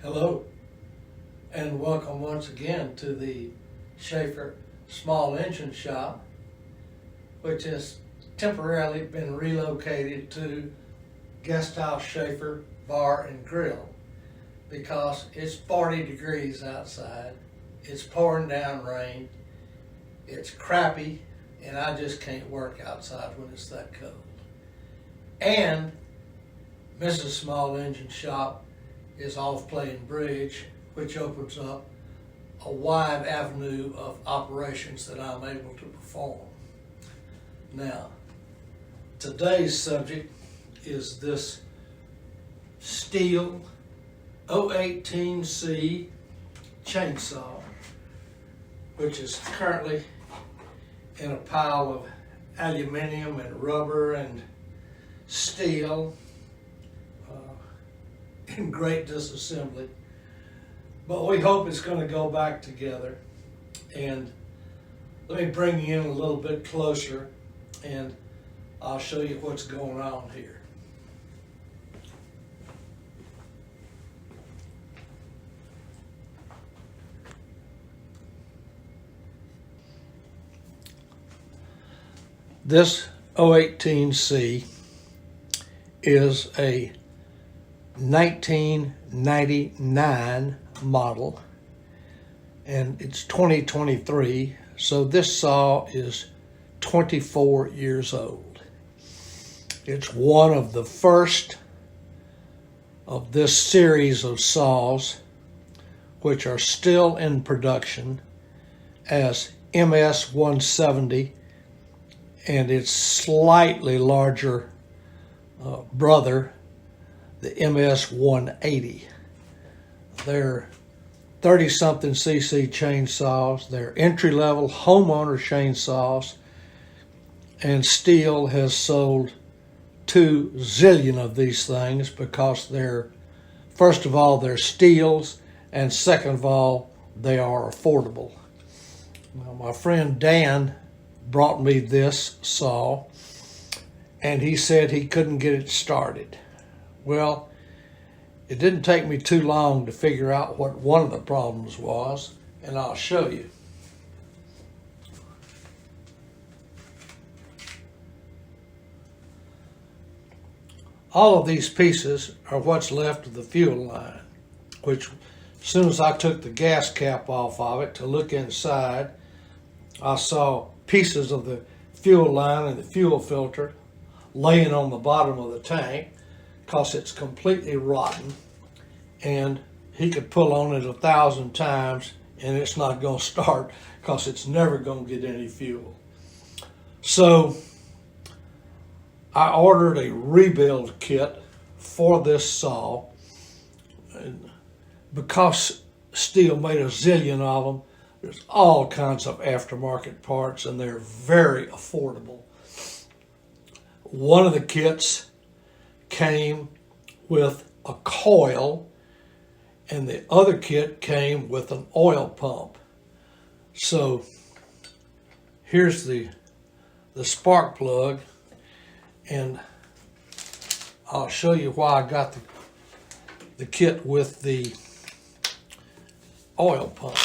Hello, and welcome once again to the Schaefer Small Engine Shop, which has temporarily been relocated to Guesthouse Schaefer Bar and Grill because it's 40 degrees outside, it's pouring down rain, it's crappy, and I just can't work outside when it's that cold. And Mrs. Small Engine Shop is off playing bridge, which opens up a wide avenue of operations that I'm able to perform. Now, today's subject is this Stihl 018C chainsaw, which is currently in a pile of aluminum and rubber and steel in great disassembly, but we hope it's going to go back together. And let me bring you in a little bit closer and I'll show you what's going on here. This 018C is a 1999 model, and it's 2023, so this saw is 24 years old. It's one of the first of this series of saws which are still in production as MS 170 and its slightly larger brother, the MS 180. They're 30-something cc chainsaws. They're entry-level homeowner chainsaws, and Stihl has sold 2 zillion of these things because they're, first of all, they're Stihls, and second of all, they are affordable. Now, my friend Dan brought me this saw, and he said he couldn't get it started. Well, it didn't take me too long to figure out what one of the problems was, and I'll show you. All of these pieces are what's left of the fuel line, which as soon as I took the gas cap off of it to look inside, I saw pieces of the fuel line and the fuel filter laying on the bottom of the tank, because it's completely rotten, and he could pull on it 1,000 times and it's not going to start because it's never going to get any fuel. So I ordered a rebuild kit for this saw, and because Stihl made a zillion of them, there's all kinds of aftermarket parts and they're very affordable. One of the kits came with a coil, and the other kit came with an oil pump. So here's the spark plug, and I'll show you why I got the kit with the oil pump.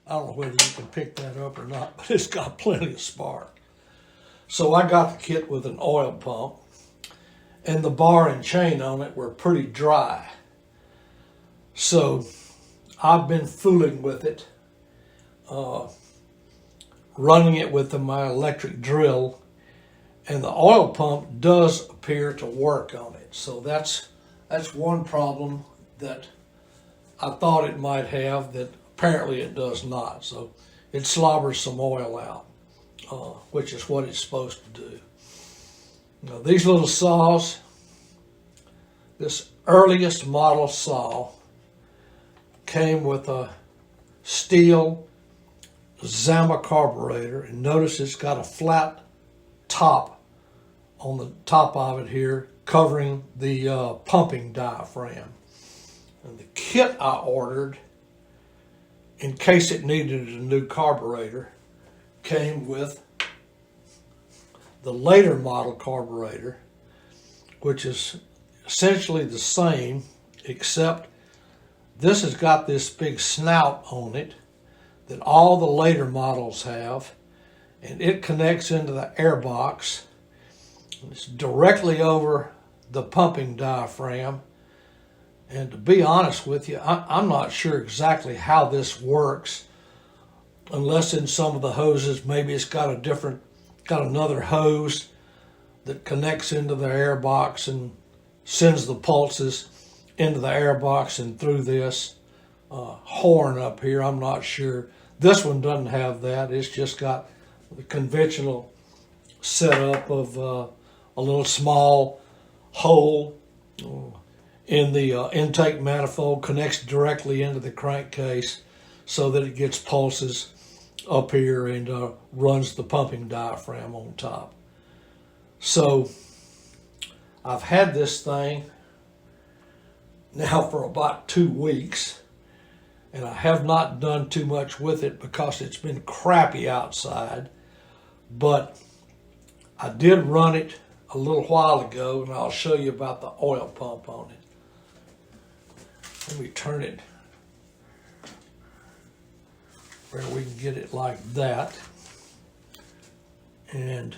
I don't know whether you can pick that up or not, but it's got plenty of spark. So I got the kit with an oil pump, and the bar and chain on it were pretty dry. So I've been fooling with it, running it with my electric drill, and the oil pump does appear to work on it. So that's one problem that I thought it might have that apparently it does not. So it slobbers some oil out, which is what it's supposed to do. Now, these little saws, this earliest model saw came with a Stihl Zama carburetor, and notice it's got a flat top on the top of it here covering the pumping diaphragm. And the kit I ordered, in case it needed a new carburetor, came with the later model carburetor, which is essentially the same, except this has got this big snout on it that all the later models have, and it connects into the air box. It's directly over the pumping diaphragm. And to be honest with you, I'm not sure exactly how this works, unless in some of the hoses, maybe it's got another hose that connects into the air box and sends the pulses into the air box and through this horn up here. I'm not sure. This one doesn't have that. It's just got the conventional setup of a little small hole in the intake manifold, connects directly into the crankcase so that it gets pulses up here and runs the pumping diaphragm on top. So I've had this thing now for about 2 weeks, and I have not done too much with it because it's been crappy outside, but I did run it a little while ago, and I'll show you about the oil pump on it. Let me turn it where we can get it like that, and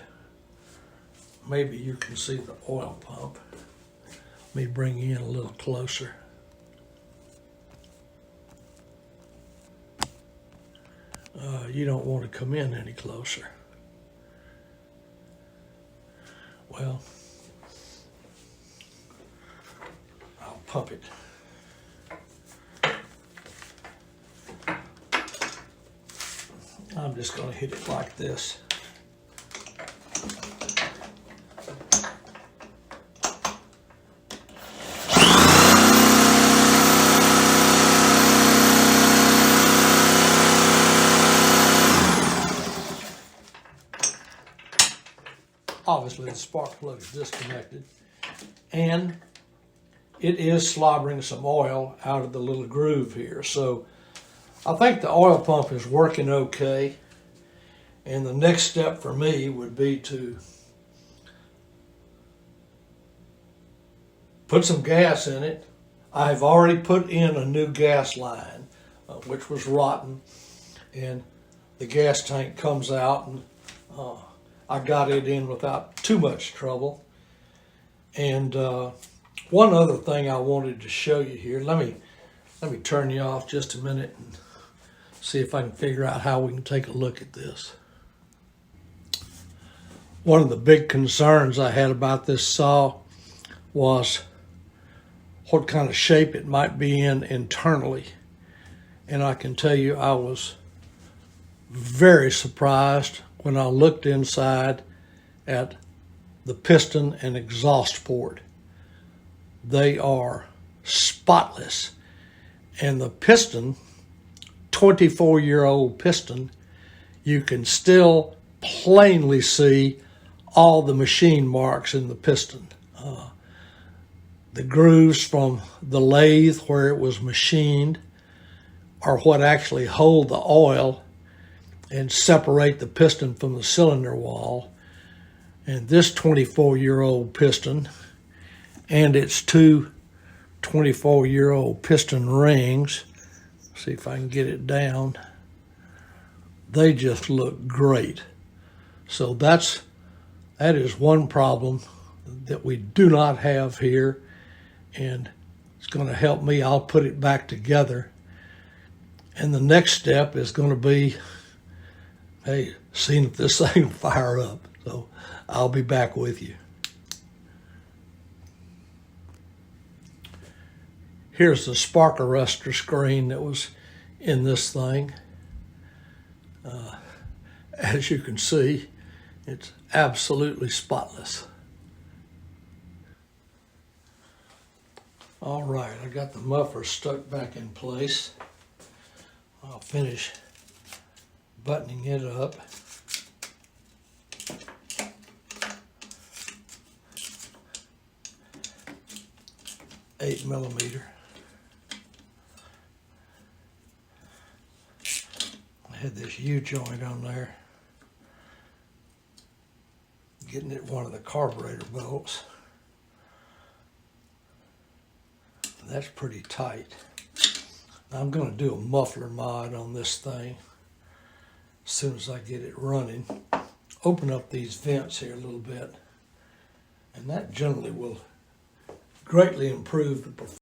maybe you can see the oil pump. Let me bring you in a little closer. You don't want to come in any closer. Well, I'll pump it. I'm just going to hit it like this. Obviously the spark plug is disconnected, and it is slobbering some oil out of the little groove here. So I think the oil pump is working okay, and the next step for me would be to put some gas in it. I've already put in a new gas line, which was rotten, and the gas tank comes out, and I got it in without too much trouble. And one other thing I wanted to show you here, let me turn you off just a minute and see if I can figure out how we can take a look at this. One of the big concerns I had about this saw was what kind of shape it might be in internally. And I can tell you I was very surprised when I looked inside at the piston and exhaust port. They are spotless. And the piston, 24-year-old piston, you can still plainly see all the machine marks in the piston. The grooves from the lathe where it was machined are what actually hold the oil and separate the piston from the cylinder wall. And this 24-year-old piston and its two 24-year-old piston rings, see if I can get it down, they just look great. So that is one problem that we do not have here, and it's going to help me. I'll put it back together, and the next step is going to be, hey, seeing if this thing will fire up. So I'll be back with you. Here's the spark arrestor screen that was in this thing. As you can see, it's absolutely spotless. All right, I got the muffler stuck back in place. I'll finish buttoning it up. Eight millimeter. I had this U-joint on there. getting at one of the carburetor bolts. That's pretty tight. I'm going to do a muffler mod on this thing as soon as I get it running. Open up these vents here a little bit, and that generally will greatly improve the performance.